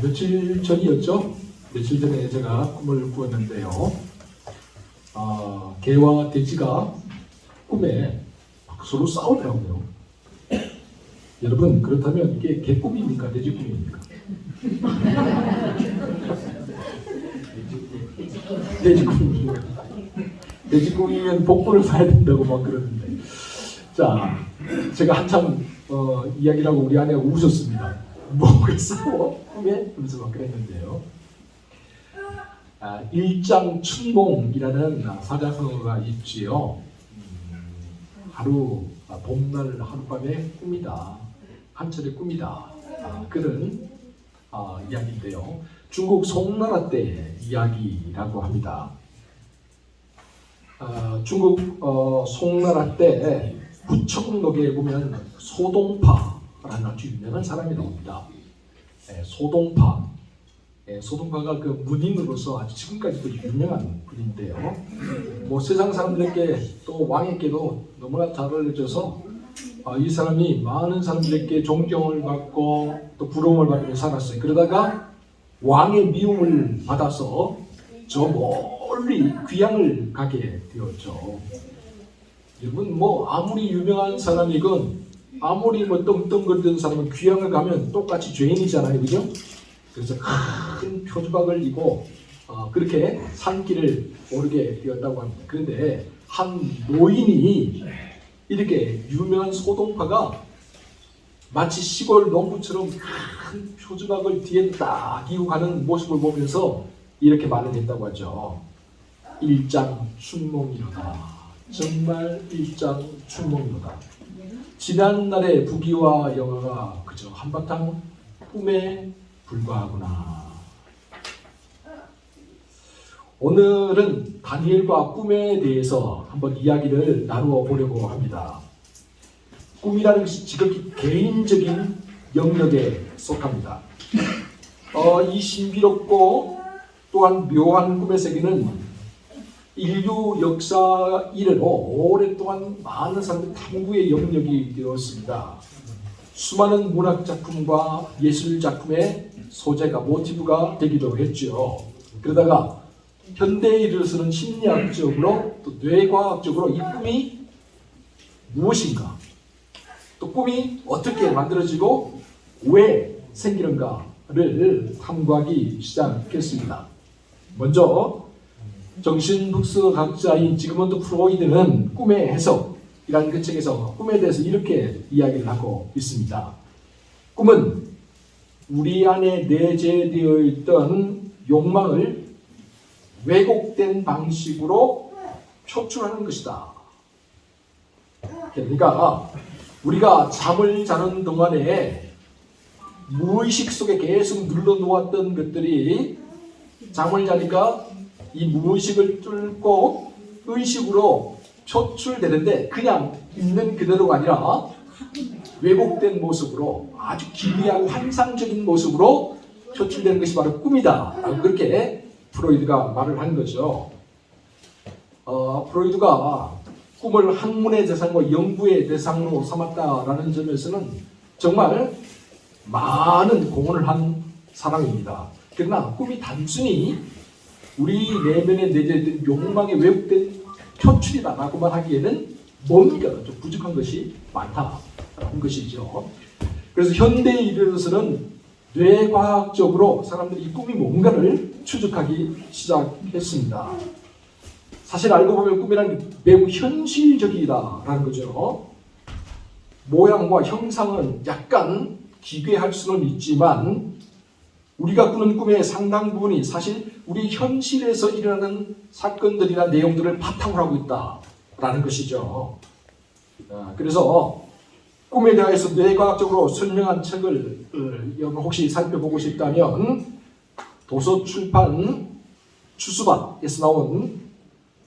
며칠 전이었죠? 며칠 전에 제가 꿈을 꾸었는데요. 개와 돼지가 꿈에 막 서로 싸우더라고요. 여러분, 그렇다면 이게 개 꿈입니까? 돼지 꿈입니까? 돼지 꿈이요. 돼지 꿈이면 복부를 사야 된다고 막 그러는데. 자, 제가 한참 이야기를 하고 우리 아내가 웃었습니다. 뭐가 싸워? 꿈에? 그러면서 막 그랬는데요. 일장춘몽이라는 사자성어가 있지요. 봄날 하룻밤의 꿈이다. 한철의 꿈이다. 그런 이야기인데요. 중국 송나라 때의 이야기라고 합니다. 중국 송나라 때 부청록에 보면 소동파라는 아주 유명한 사람이 나옵니다. 소동파. 소동파가 그 문인으로서 아주 지금까지도 유명한 분인데요. 뭐 세상 사람들에게 또 왕에게도 너무나 잘 알려져서 이 사람이 많은 사람들에게 존경을 받고 또 부러움을 받으며 살았어요. 그러다가 왕의 미움을 받아서 저 멀리 귀향을 가게 되었죠. 여러분, 뭐 아무리 유명한 사람이건 아무리 뭐 떵떵거리던 사람은 귀향을 가면 똑같이 죄인이잖아요, 그죠? 그래서 큰 표주박을 이고 그렇게 산길을 오르게 되었다고 합니다. 그런데 한 노인이 이렇게 유명한 소동파가 마치 시골 농부처럼 큰 표주박을 뒤에 딱 이고 가는 모습을 보면서 이렇게 말을 했다고 하죠. 일장춘몽이로다. 정말 일장춘몽이로다. 지난날의 부귀와 영화가 그저 한바탕 꿈에 불과하구나. 오늘은 다니엘과 꿈에 대해서 한번 이야기를 나누어 보려고 합니다. 꿈이라는 것이 지극히 개인적인 영역에 속합니다. 이 신비롭고 또한 묘한 꿈의 세계는 인류 역사 이래로 오랫동안 많은 사람들의 탐구의 영역이 되었습니다. 수많은 문학 작품과 예술 작품의 소재가 모티브가 되기도 했죠. 그러다가 현대에 이르러서는 심리학적으로 또 뇌과학적으로 이 꿈이 무엇인가, 또 꿈이 어떻게 만들어지고 왜 생기는가를 탐구하기 시작했습니다. 먼저 정신분석학자인 지그문드 프로이드는 꿈의 해석이라는 그 책에서 꿈에 대해서 이렇게 이야기를 하고 있습니다. 꿈은 우리 안에 내재되어 있던 욕망을 왜곡된 방식으로 표출하는 것이다. 그러니까 우리가 잠을 자는 동안에 무의식 속에 계속 눌러놓았던 것들이 잠을 자니까 이 무의식을 뚫고 의식으로 표출되는데 그냥 있는 그대로가 아니라 왜곡된 모습으로 아주 기이하고 환상적인 모습으로 표출되는 것이 바로 꿈이다. 라고 그렇게 프로이드가 말을 한 거죠. 프로이드가 꿈을 학문의 대상과 연구의 대상으로 삼았다라는 점에서는 정말 많은 공헌을 한 사람입니다. 그러나 꿈이 단순히 우리 내면에 내재된 욕망의 왜곡된 표출이다라고만 하기에는 뭔가 좀 부족한 것이 많다라는 것이죠. 그래서 현대에 이르러서는 뇌과학적으로 사람들이 이 꿈이 뭔가를 추적하기 시작했습니다. 사실 알고 보면 꿈이라는 게 매우 현실적이다라는 거죠. 모양과 형상은 약간 기괴할 수는 있지만 우리가 꾸는 꿈의 상당 부분이 사실 우리 현실에서 일어나는 사건들이나 내용들을 바탕으로 하고 있다라는 것이죠. 그래서 꿈에 대해서 뇌과학적으로 설명한 책을 혹시 살펴보고 싶다면 도서출판 추수밭에서 나온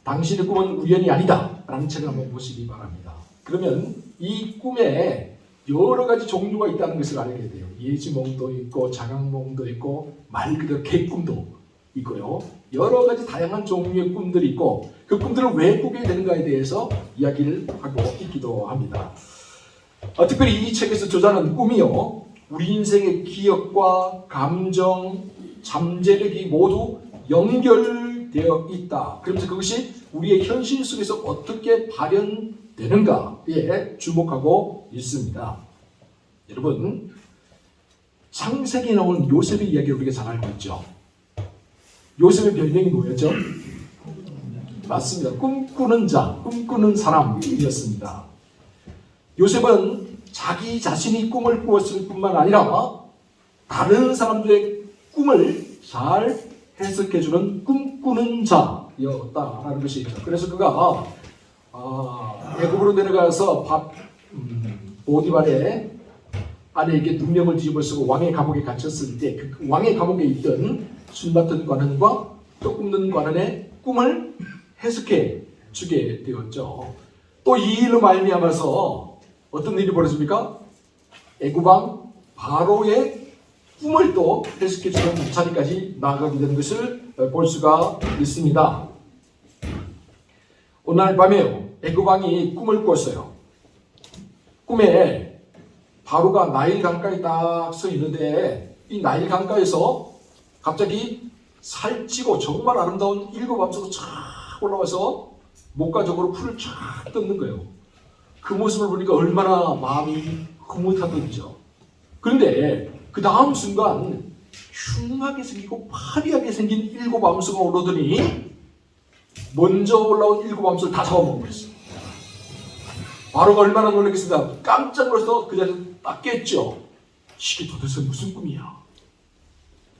당신의 꿈은 우연이 아니다 라는 책을 한번 보시기 바랍니다. 그러면 이 꿈에 여러 가지 종류가 있다는 것을 알게 돼요. 예지몽도 있고 자각몽도 있고 말 그대로 개꿈도 있고요. 여러 가지 다양한 종류의 꿈들이 있고 그 꿈들을 왜 꾸게 되는가에 대해서 이야기를 하고 있기도 합니다. 특별히 이 책에서 저자는 꿈이요. 우리 인생의 기억과 감정, 잠재력이 모두 연결되어 있다. 그러면서 그것이 우리의 현실 속에서 어떻게 발현되는가에 주목하고 있습니다. 여러분, 창세기에 나오는 요셉의 이야기를 우리가 잘 알고 있죠. 요셉의 별명이 뭐였죠? 맞습니다. 꿈꾸는 자, 꿈꾸는 사람이었습니다. 요셉은 자기 자신이 꿈을 꾸었을 뿐만 아니라 다른 사람들의 꿈을 잘 해석해주는 꿈꾸는 자였다라는 것이죠. 그래서 그가 애굽으로 내려가서 보디발의 아내에게 누명을 뒤집어 쓰고 왕의 감옥에 갇혔을 때 그 왕의 감옥에 있던 술 맡은 관원과 떡 굽는 관원의 꿈을 해석해 주게 되었죠. 또 이 일로 말미암아서 어떤 일이 벌어집니까? 애굽왕 바로의 꿈을 또 해석해 주는 자리까지 나아가게 되는 것을 볼 수가 있습니다. 어느 날 밤에요, 애굽왕이 꿈을 꿨어요. 꿈에 바로가 나일 강가에 딱 서 있는데 이 나일 강가에서 갑자기 살찌고 정말 아름다운 일곱 암소가 쫙 올라와서 목가적으로 풀을 쫙 뜯는 거예요. 그 모습을 보니까 얼마나 마음이 흐뭇하던지죠. 그런데 그 다음 순간 흉하게 생기고 파리하게 생긴 일곱 암소가 오르더니 먼저 올라온 일곱 암소를 다 잡아먹었어요. 바로가 얼마나 놀랐겠습니까? 깜짝 놀라서 그 자리에서 딱 깼죠. 이게 도대체 무슨 꿈이야?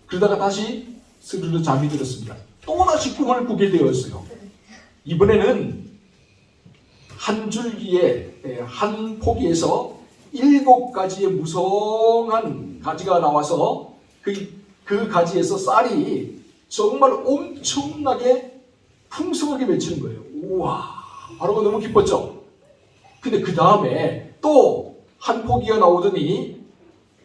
그러다가 다시 스르르 잠이 들었습니다. 또다시 꿈을 꾸게 되었어요. 이번에는 한 줄기에 한 포기에서 7가지의 무성한 가지가 나와서 그 가지에서 쌀이 정말 엄청나게 풍성하게 맺히는 거예요. 우와, 바로가 너무 기뻤죠. 근데 그 다음에 또 한 포기가 나오더니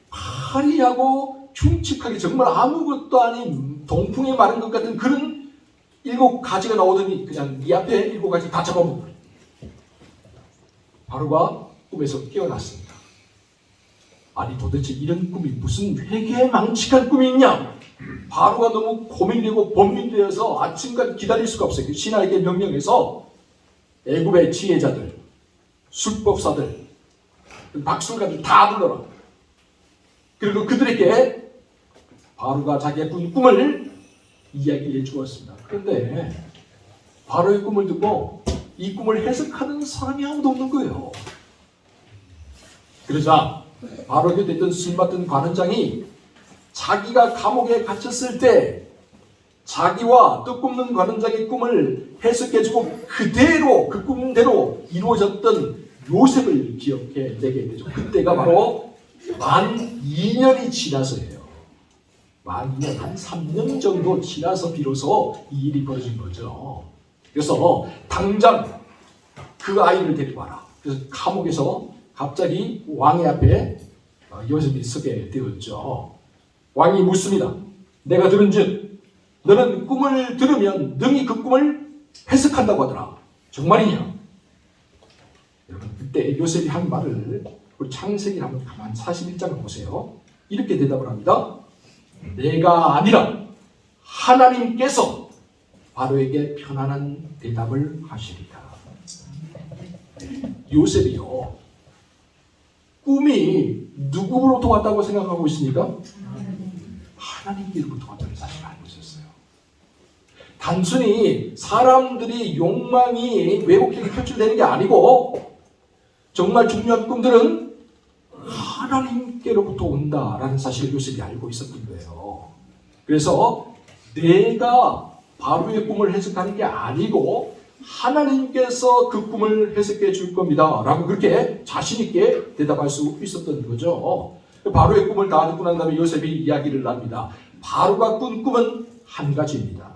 파리하고 흉측하게 정말 아무것도 아닌 동풍에 마른 것 같은 그런 7가지가 나오더니 그냥 이 앞에 7가지 다 잡아먹은 거예요. 바로가 꿈에서 깨어났습니다. 아니 도대체 이런 꿈이 무슨 회개망측한 꿈이 있냐? 바로가 너무 고민되고 번민되어서 아침까지 기다릴 수가 없어요. 신하에게 명령해서 애굽의 지혜자들, 술법사들, 박술가들 다 불러라. 그리고 그들에게 바로가 자기의 꾼 꿈을 이야기해 주었습니다. 그런데 바로의 꿈을 듣고 이 꿈을 해석하는 사람이 아무도 없는 거예요. 그러자 바로 곁에 있던 술 맡은 관원장이 자기가 감옥에 갇혔을 때 자기와 떡 굽는 관원장의 꿈을 해석해주고 그대로 그 꿈대로 이루어졌던 요셉을 기억해 내게 되죠. 그때가 바로 만 2년이 지나서예요. 만 2년, 한 3년 정도 지나서 비로소 이 일이 벌어진 거죠. 그래서 당장 그 아이를 데리고 와라. 그래서 감옥에서 갑자기 왕의 앞에 요셉이 서게 되었죠. 왕이 묻습니다. 내가 들은즉 너는 꿈을 들으면 능히 그 꿈을 해석한다고 하더라. 정말이냐? 여러분 그때 요셉이 한 말을 우리 창세기 한번 가만 41장을 보세요. 이렇게 대답을 합니다. 내가 아니라 하나님께서 바로에게 편안한 대답을 하시리라. 요셉이요, 꿈이 누구로부터 왔다고 생각하고 있습니까? 하나님께로부터 왔다는 사실을 알고 있었어요. 단순히 사람들이 욕망이 왜곡되게 표출되는 게 아니고 정말 중요한 꿈들은 하나님께로부터 온다라는 사실을 요셉이 알고 있었던 거예요. 그래서 내가 바로의 꿈을 해석하는 게 아니고 하나님께서 그 꿈을 해석해 줄 겁니다 라고 그렇게 자신 있게 대답할 수 있었던 거죠. 바로의 꿈을 다 듣고 난 다음에 요셉이 이야기를 합니다. 바로가 꾼 꿈은 한 가지입니다.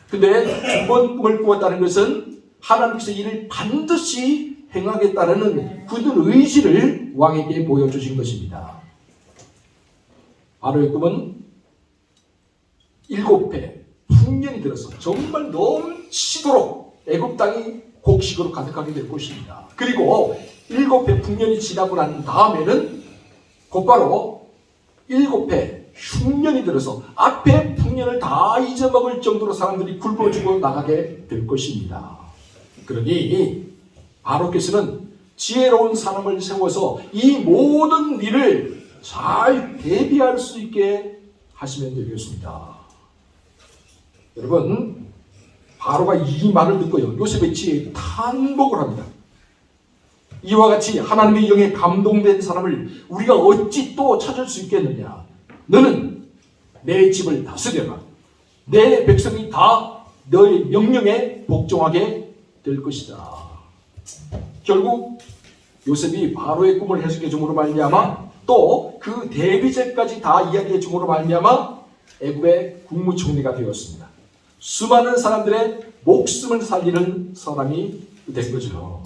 근데 두 번 꿈을 꾸었다는 것은 하나님께서 이를 반드시 행하겠다는 굳은 의지를 왕에게 보여주신 것입니다. 바로의 꿈은 7배 풍년이 들어서 정말 넘치도록 애굽 땅이 곡식으로 가득하게 될 것입니다. 그리고 7배 풍년이 지나고 난 다음에는 곧바로 7해 흉년이 들어서 앞에 풍년을 다 잊어먹을 정도로 사람들이 굶어 죽어 나가게 될 것입니다. 그러니 바로께서는 지혜로운 사람을 세워서 이 모든 일을 잘 대비할 수 있게 하시면 되겠습니다. 여러분, 바로가 이 말을 듣고요, 요셉의 지혜에 탄복을 합니다. 이와 같이 하나님의 영에 감동된 사람을 우리가 어찌 또 찾을 수 있겠느냐. 너는 내 집을 다스려라. 내 백성이 다 너의 명령에 복종하게 될 것이다. 결국 요셉이 바로의 꿈을 해석해 줌으로 말미암아 또 그 대비제까지 다 이야기해 줌으로 말미암아 애굽의 국무총리가 되었습니다. 수많은 사람들의 목숨을 살리는 사람이 된 거죠.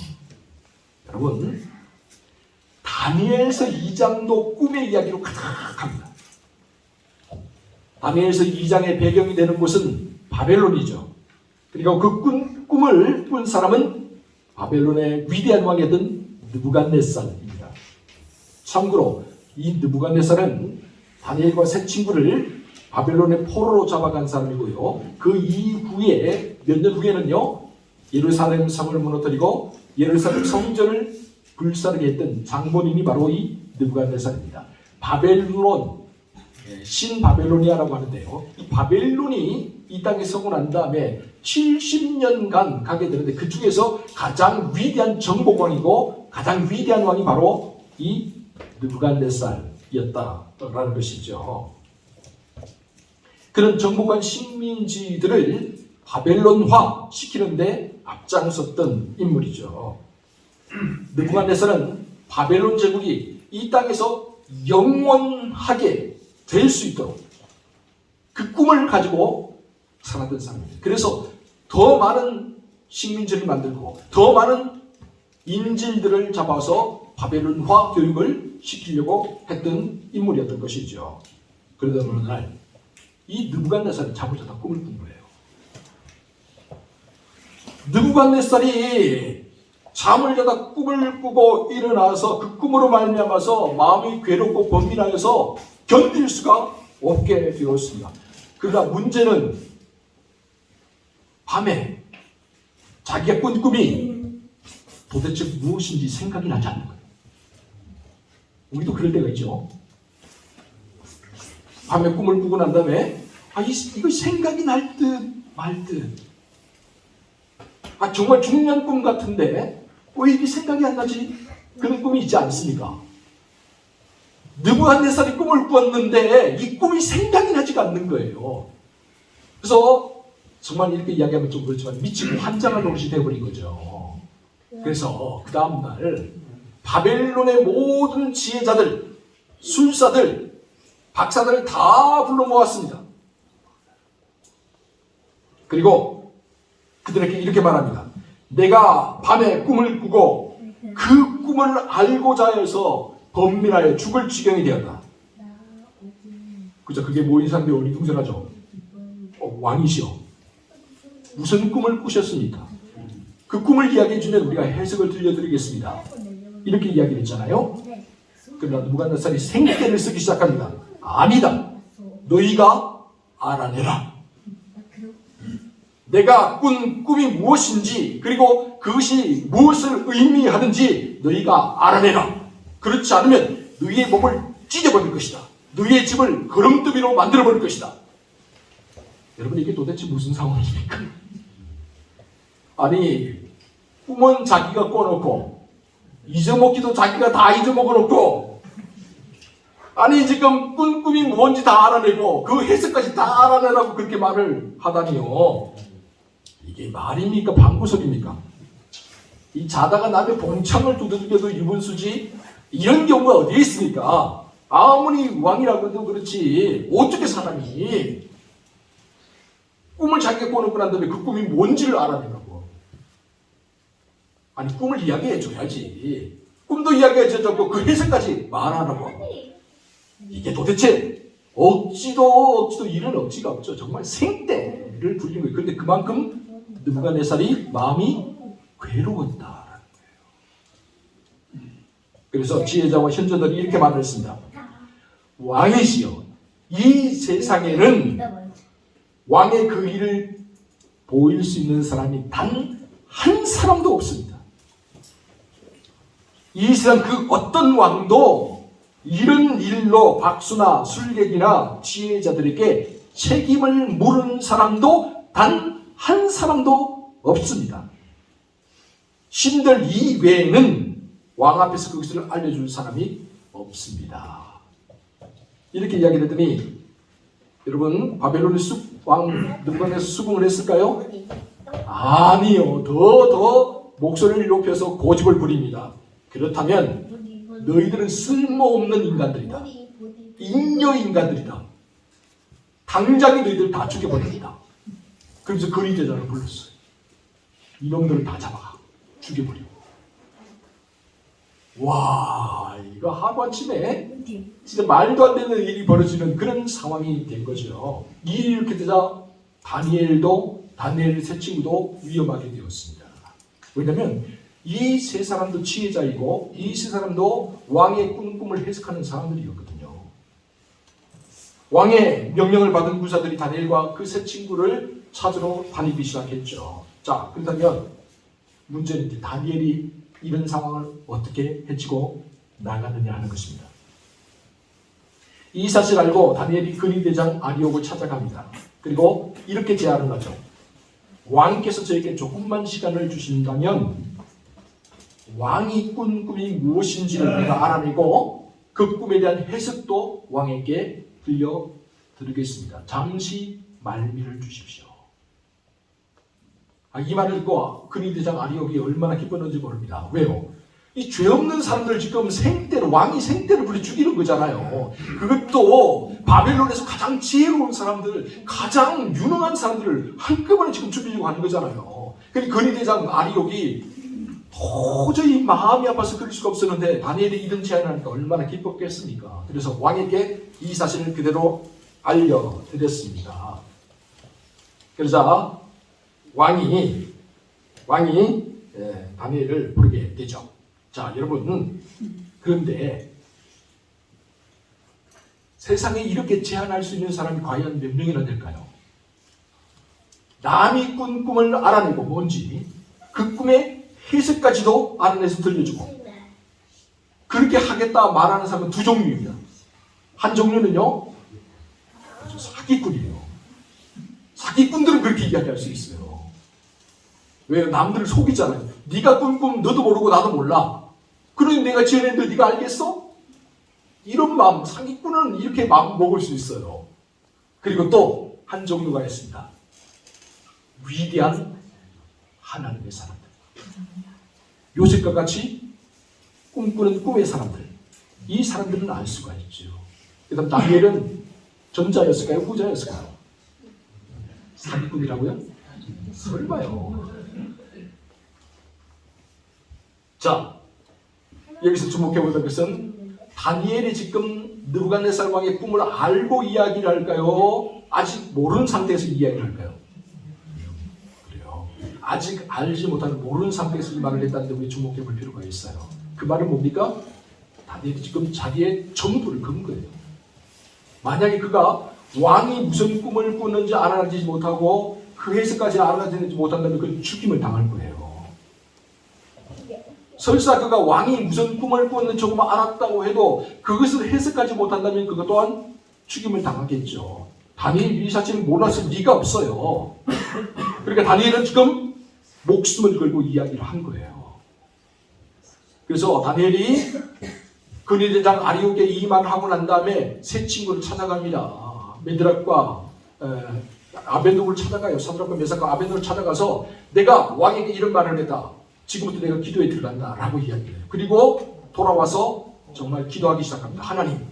여러분, 다니엘서 2장도 꿈의 이야기로 가득합니다. 다니엘서 2장의 배경이 되는 곳은 바벨론이죠. 그리고 그 꿈을 꾼 사람은 바벨론의 위대한 왕이었던 느부갓네살입니다. 참고로 이 느부갓네살은 다니엘과 세 친구를 바벨론의 포로로 잡아간 사람이고요. 그 이후에 몇 년 후에는요, 예루살렘 성을 무너뜨리고 예루살렘 성전을 불사르게 했던 장본인이 바로 이 느부갓네살입니다. 바벨론, 신바벨로니아라고 하는데요. 이 바벨론이 이 땅에 서고 난 다음에 70년간 가게 되는데 그 중에서 가장 위대한 정복왕이고 가장 위대한 왕이 바로 이 느부갓네살이었다라는 것이죠. 그런 정복한 식민지들을 바벨론화 시키는데 앞장섰던 인물이죠. 느부갓네살은 바벨론 제국이 이 땅에서 영원하게 될 수 있도록 그 꿈을 가지고 살았던 사람입니다. 그래서 더 많은 식민지를 만들고 더 많은 인질들을 잡아서 바벨론화 교육을 시키려고 했던 인물이었던 것이죠. 그러다 어느 날 이 느부갓네살이 잠을 자다 꿈을 꾼 거예요. 느부갓네살이 잠을 자다 꿈을 꾸고 일어나서 그 꿈으로 말미암아서 마음이 괴롭고 번민하여서 견딜 수가 없게 되었습니다. 그러나 문제는 밤에 자기가 꾼 꿈이 도대체 무엇인지 생각이 나지 않는 거예요. 우리도 그럴 때가 있죠. 밤에 꿈을 꾸고 난 다음에 이거 생각이 날 듯 말 듯. 정말 중요한 꿈 같은데 왜 이게 생각이 안 나지? 그런 꿈이 있지 않습니까? 느부갓네살이 꿈을 꾸었는데 이 꿈이 생각이 나지가 않는 거예요. 그래서 정말 이렇게 이야기하면 좀 그렇지만 미치고 환장할 노릇이 되어버린 거죠. 그래서 그 다음날 바벨론의 모든 지혜자들, 술사들, 박사들을 다 불러 모았습니다. 그리고 그들에게 이렇게 말합니다. 내가 밤에 꿈을 꾸고 그 꿈을 알고자 해서 번민하여 죽을 지경이 되었다. 그죠? 그게 뭐 이상한데 어리둥절하죠? 왕이시여. 무슨 꿈을 꾸셨습니까? 그 꿈을 이야기해 주면 우리가 해석을 들려드리겠습니다. 이렇게 이야기를 했잖아요. 그러나 느부갓네살이 생떼를 쓰기 시작합니다. 아니다. 너희가 알아내라. 내가 꾼 꿈이 무엇인지 그리고 그것이 무엇을 의미하는지 너희가 알아내라. 그렇지 않으면 너희의 몸을 찢어버릴 것이다. 너희의 집을 거름더미로 만들어버릴 것이다. 여러분, 이게 도대체 무슨 상황입니까? 아니, 꿈은 자기가 꿔놓고 잊어먹기도 자기가 다 잊어먹어놓고 아니 지금 꾼 꿈이 뭔지 다 알아내고 그 해석까지 다 알아내라고 그렇게 말을 하다니요. 이게 말입니까? 방구석입니까? 이 자다가 남의 봉창을 두들겨도 유분수지 이런 경우가 어디에 있습니까? 아무리 왕이라고 해도 그렇지 어떻게 사람이 꿈을 자기가 꿔놓고 난 다음에 그 꿈이 뭔지를 알아내라고. 아니 꿈을 이야기해 줘야지. 꿈도 이야기해 줘야고 그 해석까지 말하라고. 이게 도대체 억지도 이런 억지가 없죠. 정말 생떼를 불린 거예요. 그런데 그만큼 느부갓네살이 마음이 괴로웠다라는 거예요. 그래서 지혜자와 현자들이 이렇게 말을 했습니다. 왕이시여. 이 세상에는 왕의 그 일을 보일 수 있는 사람이 단 한 사람도 없습니다. 이 세상 그 어떤 왕도 이런 일로 박수나 술객이나 지혜자들에게 책임을 물은 사람도 단 한 사람도 없습니다. 신들 이외에는 왕 앞에서 그것을 알려줄 사람이 없습니다. 이렇게 이야기를 했더니 여러분 바벨론의 왕 느부갓네살 수긍을 했을까요? 아니요. 더 목소리를 높여서 고집을 부립니다. 그렇다면 너희들은 쓸모없는 인간들이다. 잉여 인간들이다. 당장에 너희들 다 죽여버립니다. 그러면서 거리대장을 불렀어요. 이놈들을 다 잡아가 죽여버리고. 와, 이거 하루아침에 진짜 말도 안 되는 일이 벌어지는 그런 상황이 된 거죠. 이 일이 이렇게 되자 다니엘의 세 친구도 위험하게 되었습니다. 왜냐하면 이 세 사람도 지혜자이고 이 세 사람도 왕의 꿈을 해석하는 사람들이었거든요. 왕의 명령을 받은 군사들이 다니엘과 그 세 친구를 찾으러 다니기 시작했죠. 자, 그렇다면 문제는 이제 다니엘이 이런 상황을 어떻게 헤치고 나가느냐 하는 것입니다. 이 사실을 알고 다니엘이 근위대장 아리옥을 찾아갑니다. 그리고 이렇게 제안을 하죠. 왕께서 저에게 조금만 시간을 주신다면 왕이 꾼 꿈이 무엇인지를 내가 알아내고 그 꿈에 대한 해석도 왕에게 들려드리겠습니다. 잠시 말미를 주십시오. 이 말을 듣고 근위대장 아리옥이 얼마나 기뻤는지 모릅니다. 왜요? 이 죄 없는 사람들 지금 왕이 생떼를 부려 죽이는 거잖아요. 그것도 바벨론에서 가장 지혜로운 사람들, 가장 유능한 사람들을 한꺼번에 지금 죽이려고 하는 거잖아요. 그러니까 근위대장 아리옥이 도저히 마음이 아파서 그럴 수가 없었는데 다니엘이 이런 제안을 하니까 얼마나 기뻤겠습니까? 그래서 왕에게 이 사실을 그대로 알려드렸습니다. 그러자 왕이 다니엘을 부르게 되죠. 자, 여러분, 그런데 세상에 이렇게 제안할 수 있는 사람이 과연 몇 명이나 될까요? 남이 꾼 꿈을 알아내고 뭔지 그 꿈의 해석까지도 알아내서 들려주고 그렇게 하겠다 말하는 사람은 두 종류입니다. 한 종류는요, 사기꾼이에요. 사기꾼들은 그렇게 이야기할 수 있어요. 왜? 남들을 속이잖아요. 네가 꾼 꿈 너도 모르고 나도 몰라. 그러니 내가 지어낸데 네가 알겠어? 이런 마음, 사기꾼은 이렇게 마음 먹을 수 있어요. 그리고 또 한 종류가 있습니다. 위대한 하나님의 사람들. 요셉과 같이 꿈꾸는 꿈의 사람들. 이 사람들은 알 수가 있죠. 그 다음 다니엘은 전자였을까요? 후자였을까요? 사기꾼이라고요? 설마요. 자, 여기서 주목해보던 것은 다니엘이 지금 느부갓네살 왕의 꿈을 알고 이야기를 할까요? 아직 모르는 상태에서 이야기를 할까요? 그래요. 아직 알지 못하는 모르는 상태에서 이 말을 했다는데 우리 주목해볼 필요가 있어요. 그 말은 뭡니까? 다니엘이 지금 자기의 전부를 건 거예요. 만약에 그가 왕이 무슨 꿈을 꾸는지 알아내지 못하고 그 해석까지 알아내지 못한다면 그는 죽임을 당할 거예요. 설사 그가 왕이 무슨 꿈을 꾸는지 조금 알았다고 해도 그것을 해석하지 못한다면 그것 또한 죽임을 당하겠죠. 다니엘이 이 사실을 몰랐을 리가 없어요. 그러니까 다니엘은 지금 목숨을 걸고 이야기를 한 거예요. 그래서 다니엘이 근위대장 아리옥에 이 말을 하고 난 다음에 세 친구를 찾아갑니다. 메드락과 아벤노를 찾아가요. 사드락과 메삭과 아벤노를 찾아가서 내가 왕에게 이런 말을 했다. 지금부터 내가 기도에 들어간다 라고 이야기해요. 그리고 돌아와서 정말 기도하기 시작합니다. 하나님,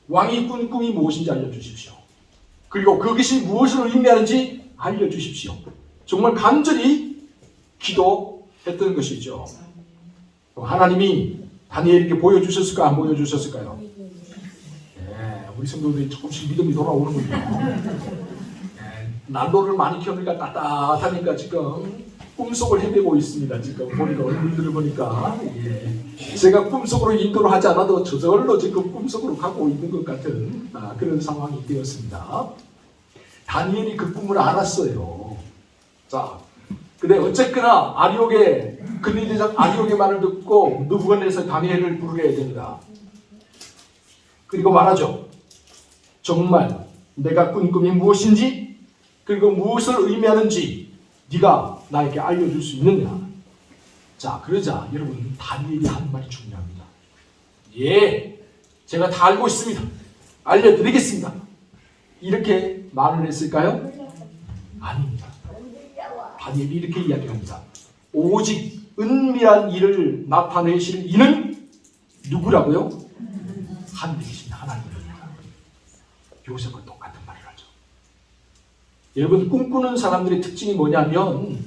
왕이 꾼 꿈이 무엇인지 알려주십시오. 그리고 그것이 무엇을 의미하는지 알려주십시오. 정말 간절히 기도했던 것이죠. 하나님이 다니엘에게 보여주셨을까 안 보여주셨을까요? 네, 우리 성도들이 조금씩 믿음이 돌아오는군요. 네, 난로를 많이 켜니까 따뜻하니까 지금 꿈속을 헤매고 있습니다. 지금 보니까 얼굴들을 보니까 제가 꿈속으로 인도를 하지 않아도 저절로 지금 꿈속으로 가고 있는 것 같은 그런 상황이 되었습니다. 다니엘이 그 꿈을 알았어요. 자, 근데 어쨌거나 아리옥의 근위대장 아리옥의 말을 듣고 느부갓네살 다니엘을 부르게 됩니다. 그리고 말하죠. 정말 내가 꾼 꿈이 무엇인지 그리고 무엇을 의미하는지 네가 나에게 알려줄 수 있느냐. 자, 그러자 여러분 다니엘이 한 말이 중요합니다. 예, 제가 다 알고 있습니다. 알려드리겠습니다. 이렇게 말을 했을까요? 아닙니다. 다니엘이 이렇게 이야기합니다. 오직 은밀한 일을 나타내실 이는 누구라고요? 하늘에 계신 하나님입니다. 요셉과 똑같은 말을 하죠. 여러분 꿈꾸는 사람들의 특징이 뭐냐면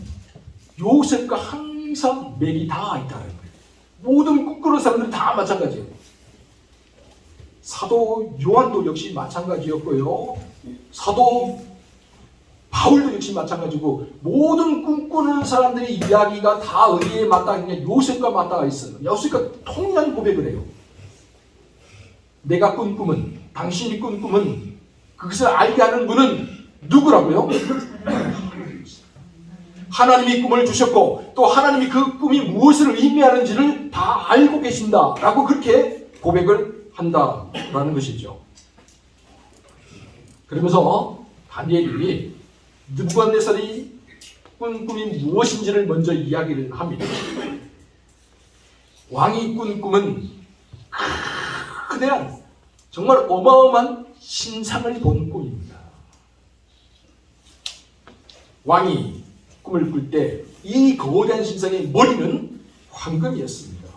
요셉과 항상 맥이 다 있다는 거예요. 모든 꿈꾸는 사람들은 다 마찬가지예요. 사도 요한도 역시 마찬가지였고요. 사도 바울도 역시 마찬가지고 모든 꿈꾸는 사람들의 이야기가 다 어디에 맞닿아 있냐? 요셉과 맞닿아 있어요. 요셉과 통일한 고백을 해요. 내가 꾼 꿈은, 당신이 꾼 꿈은, 그것을 알게 하는 분은 누구라고요? 하나님이 꿈을 주셨고 또 하나님이 그 꿈이 무엇을 의미하는지를 다 알고 계신다라고 그렇게 고백을 한다라는 것이죠. 그러면서 다니엘이 느부갓네살이 꾼 꿈이 무엇인지를 먼저 이야기를 합니다. 왕이 꾼 꿈은 거대한 정말 어마어마한 신상을 본 꿈입니다. 왕이 꿈을 꿀 때 이 거대한 신상의 머리는 황금이었습니다.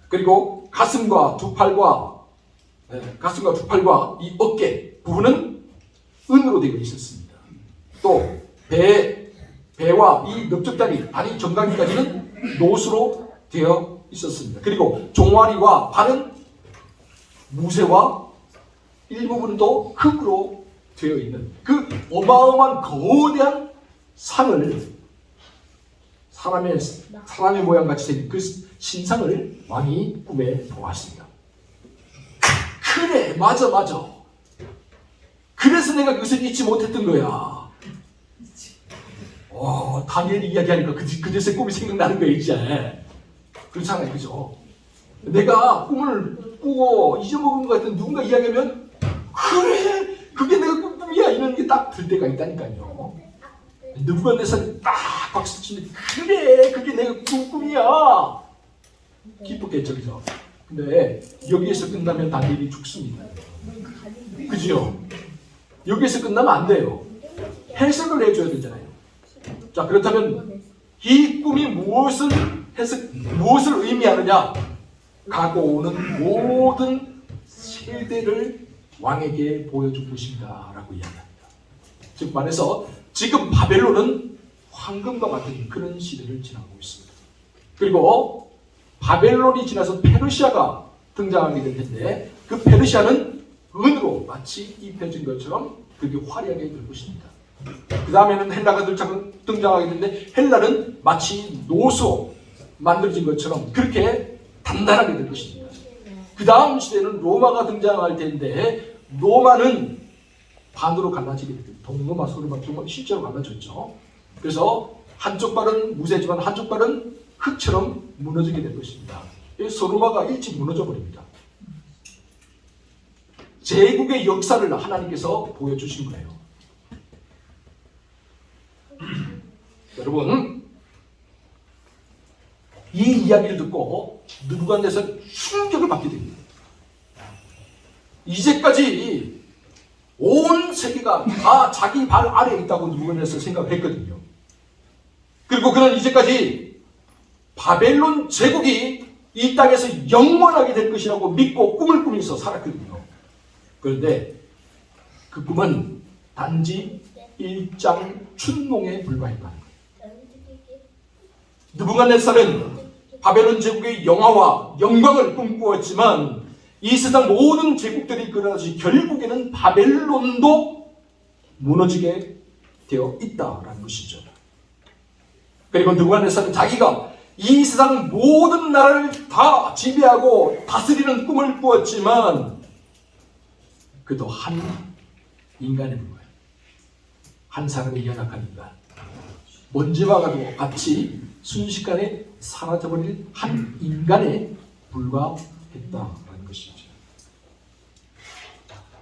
그리고 가슴과 두 팔과 이 어깨 부분은 은으로 되어 있었습니다. 또 배와 이 넓적다리, 다리 정강이까지는 노수로 되어 있었습니다. 그리고 종아리와 발은 무쇠와 일부분은 또 흙으로 되어 있는 그 어마어마한 거대한 상을 사람의 모양같이 생긴 그 신상을 왕이 꿈에 보았습니다. 그래, 맞아. 그래서 내가 그것을 잊지 못했던 거야. 다니엘이 이야기하니까 그제서야 꿈이 생각나는 거야, 이제. 그렇잖아요, 그죠? 내가 꿈을 꾸고 잊어먹은 것 같은 누군가 이야기하면 그래, 그게 내가 꾼 꿈이야 이런 게 딱 들 때가 있다니까요. 느부갓네살이 딱 박수 치는데 그래, 그게 내가 꾼 꿈이야. 기뻤겠죠, 그죠? 근데 여기에서 끝나면 다니엘이 죽습니다. 그죠? 여기에서 끝나면 안 돼요. 해석을 해줘야 되잖아요. 자, 그렇다면 이 꿈이 무엇을 의미하느냐? 가고 오는 모든 세대를 왕에게 보여줄 것인가 라고 이야기합니다. 즉 말해서 지금 바벨론은 황금과 같은 그런 시대를 지나고 있습니다. 그리고 바벨론이 지나서 페르시아가 등장하게 될 텐데 그 페르시아는 은으로 마치 입혀진 것처럼 그렇게 화려하게 될 것입니다. 그 다음에는 헬라가 등장하게 되는데 헬라는 마치 노수로 만들어진 것처럼 그렇게 단단하게 될 것입니다. 그 다음 시대는 로마가 등장할 텐데 로마는 반으로 갈라지게 됩니다. 동로마, 서로마, 동로마 실제로 갈라졌죠. 그래서 한쪽 발은 무쇠지만 한쪽 발은 흙처럼 무너지게 될 것입니다. 서로마가 일찍 무너져 버립니다. 제국의 역사를 하나님께서 보여주신 거예요. 여러분, 이 이야기를 듣고 느부갓네살 충격을 받게 됩니다. 이제까지 온 세계가 다 자기 발 아래에 있다고 느부갓네살 생각했거든요. 그리고 그는 이제까지 바벨론 제국이 이 땅에서 영원하게 될 것이라고 믿고 꿈을 꾸면서 살았거든요. 그런데 그 꿈은 단지 일장 춘몽에 불과했다는 거예요. 느부갓네살은 바벨론 제국의 영화와 영광을 꿈꾸었지만 이 세상 모든 제국들이 그러듯이 결국에는 바벨론도 무너지게 되어 있다라는 것이죠. 그리고 느부갓네살은 자기가 이 세상 모든 나라를 다 지배하고 다스리는 꿈을 꾸었지만 그도 한 인간에 불과해요. 한 사람의 연약한 인간. 먼지와 같이 순식간에 사라져버릴 한 인간에 불과했다라는 것이죠.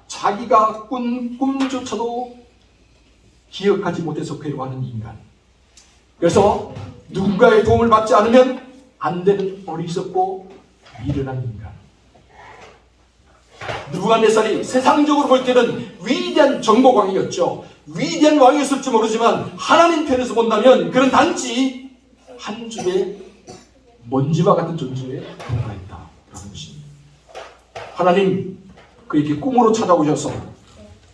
자기가 꾼 꿈조차도 기억하지 못해서 괴로워하는 인간. 그래서 누군가의 도움을 받지 않으면 안 되는 어리석고 미련한 인간. 느부갓네살이 세상적으로 볼 때는 위대한 정복왕이었죠. 위대한 왕이었을지 모르지만 하나님 편에서 본다면 그는 단지 한 줌의 먼지와 같은 존재에 불과했다라는 것입니다. 하나님 그에게 꿈으로 찾아오셔서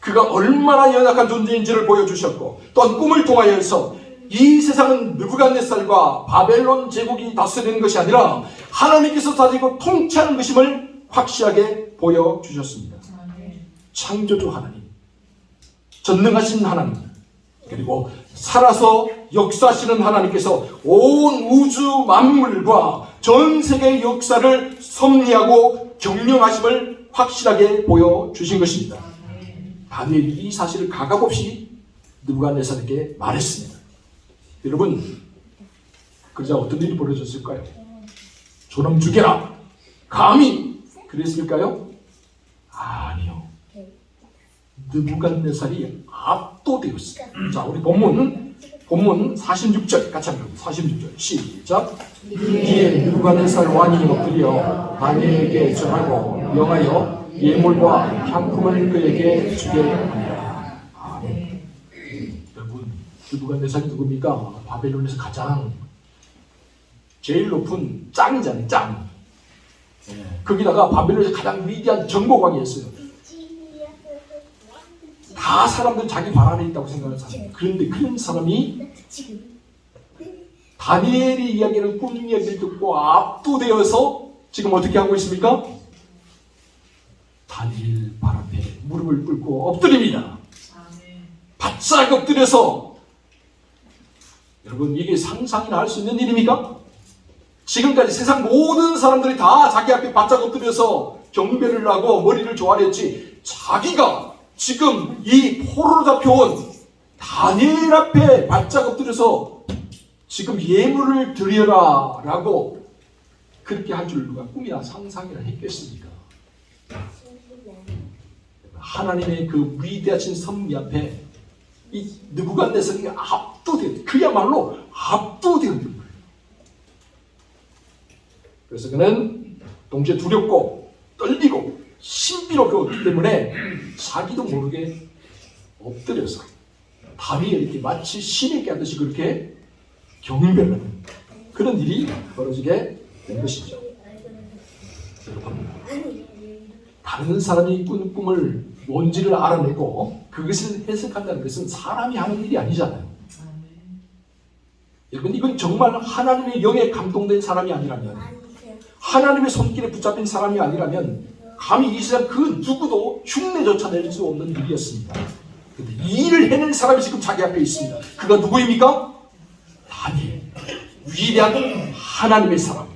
그가 얼마나 연약한 존재인지를 보여주셨고 또한 꿈을 통하여서 이 세상은 느부갓네살과 바벨론 제국이 다스리는 것이 아니라 하나님께서 다스리고 통치하는 것임을 확실하게 보여주셨습니다. 창조주 하나님, 전능하신 하나님, 그리고 살아서 역사하시는 하나님께서 온 우주 만물과 전 세계의 역사를 섭리하고 경영하심을 확실하게 보여주신 것입니다. 다니엘이 이 사실을 가감없이 느부갓네살에게 말했습니다. 여러분, 그러자 어떤 일이 벌어졌을까요? 저놈 죽여라! 감히! 그랬을까요? 아니요. 느부갓네살이 압도되었습니다. 자, 우리 본문 46절 같이 한번 46절 시작. 이에 느부갓네살 왕이 엎드려 다니엘에게 절하고 명하여 예물과 향품을 그에게 주게 하니라. 아멘. 여러분, 느부갓네살이 누굽니까? 바벨론에서 가장 제일 높은 짱이잖아요. 짱. 거기다가 바벨론에서 가장 위대한 정복왕이었어요. 다 사람들은 자기 발 안에 있다고 생각하는 사람. 그런데 그런 사람이 다니엘의 이야기를 꿈 이야기를 듣고 압도되어서 지금 어떻게 하고 있습니까? 다니엘 발 앞에 무릎을 꿇고 엎드립니다. 바짝 엎드려서. 여러분, 이게 상상이나 할 수 있는 일입니까? 지금까지 세상 모든 사람들이 다 자기 앞에 바짝 엎드려서 경배를 하고 머리를 조아렸지, 자기가 지금 이 포로로 잡혀온 다니엘 앞에 바짝 엎드려서 지금 예물을 드려라 라고 그렇게 할 줄 누가 꿈이나 상상이나 했겠습니까? 하나님의 그 위대하신 섭리 앞에 이 느부갓네살이 압도되었다. 그야말로 압도되었던 거예요. 그래서 그는 동시에 두렵고 떨리고 신비롭기 때문에 자기도 모르게 엎드려서 다니엘에게 마치 신에게 하듯이 그렇게 경배하는 그런 일이 벌어지게 된 것이죠. 여러분, 다른 사람이 꾼 꿈을 뭔지를 알아내고 그것을 해석한다는 것은 사람이 하는 일이 아니잖아요. 여러분, 이건 정말 하나님의 영에 감동된 사람이 아니라면, 하나님의 손길에 붙잡힌 사람이 아니라면 감히 이 세상 그 누구도 흉내조차 낼 수 없는 일이었습니다. 그런데 이 일을 해낸 사람이 지금 자기 앞에 있습니다. 그가 누구입니까? 다니엘, 위대한 하나님의 사람.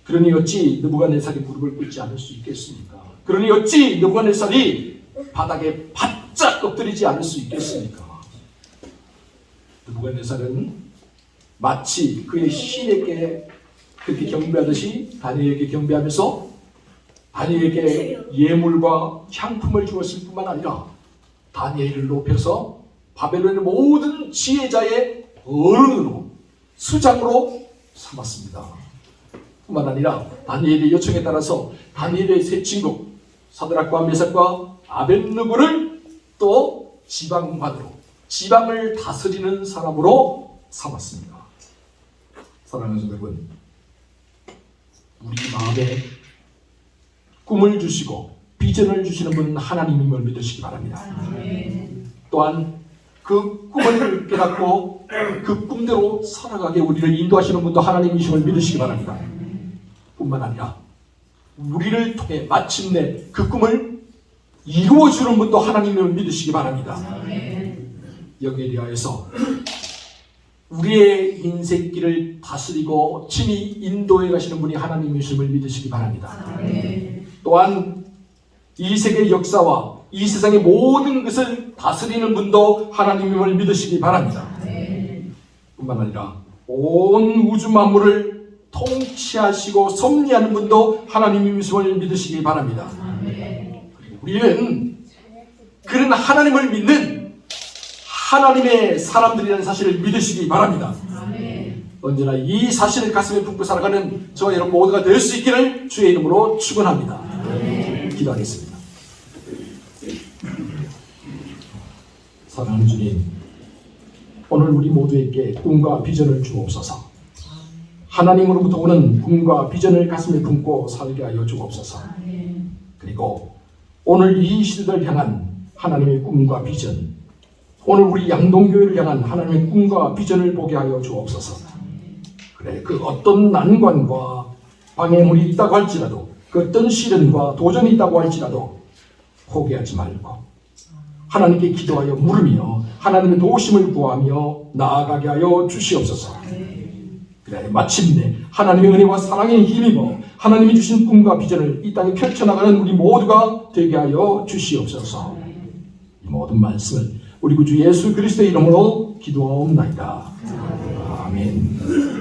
그러니 어찌 느부갓네살이 무릎을 꿇지 않을 수 있겠습니까? 그러니 어찌 느부갓네살이 바닥에 바짝 엎드리지 않을 수 있겠습니까? 느부갓네살은 마치 그의 신에게 그렇게 경배하듯이 다니엘에게 경배하면서 다니엘에게 예물과 향품을 주었을 뿐만 아니라 다니엘을 높여서 바벨론의 모든 지혜자의 어른으로, 수장으로 삼았습니다. 뿐만 아니라 다니엘의 요청에 따라서 다니엘의 세 친구 사드락과 메삭과 아벳느고를 또 지방관으로, 지방을 다스리는 사람으로 삼았습니다. 사랑하는 여러분, 우리 마음에 꿈을 주시고 비전을 주시는 분은 하나님임을 믿으시기 바랍니다. 또한 그 꿈을 깨닫고 그 꿈대로 살아가게 우리를 인도하시는 분도 하나님이심을 믿으시기 바랍니다. 뿐만 아니라 우리를 통해 마침내 그 꿈을 이루어주는 분도 하나님임을 믿으시기 바랍니다. 여기에 대하여서 우리의 인생길을 다스리고 친히 인도해 가시는 분이 하나님이심을 믿으시기 바랍니다. 또한 이 세계의 역사와 이 세상의 모든 것을 다스리는 분도 하나님임을 믿으시기 바랍니다. 뿐만 아니라 온 우주 만물을 통치하시고 섭리하는 분도 하나님임을 믿으시기 바랍니다. 그리고 우리는 그런 하나님을 믿는 하나님의 사람들이라는 사실을 믿으시기 바랍니다. 언제나 이 사실을 가슴에 품고 살아가는 저와 여러분 모두가 될 수 있기를 주의 이름으로 축원합니다. 기도하겠습니다. 사랑하는 주님, 오늘 우리 모두에게 꿈과 비전을 주옵소서. 하나님으로부터 오는 꿈과 비전을 가슴에 품고 살게 하여 주옵소서. 그리고 오늘 이 시대를 향한 하나님의 꿈과 비전, 오늘 우리 양동교회를 향한 하나님의 꿈과 비전을 보게 하여 주옵소서. 그래, 그 어떤 난관과 방해물이 있다고 할지라도, 그 어떤 시련과 도전이 있다고 할지라도 포기하지 말고 하나님께 기도하여 물으며 하나님의 도우심을 구하며 나아가게 하여 주시옵소서. 그래, 마침내 하나님의 은혜와 사랑에 힘입어 하나님이 주신 꿈과 비전을 이 땅에 펼쳐나가는 우리 모두가 되게 하여 주시옵소서. 이 모든 말씀을 우리 구주 예수 그리스도의 이름으로 기도하옵나이다. 아멘.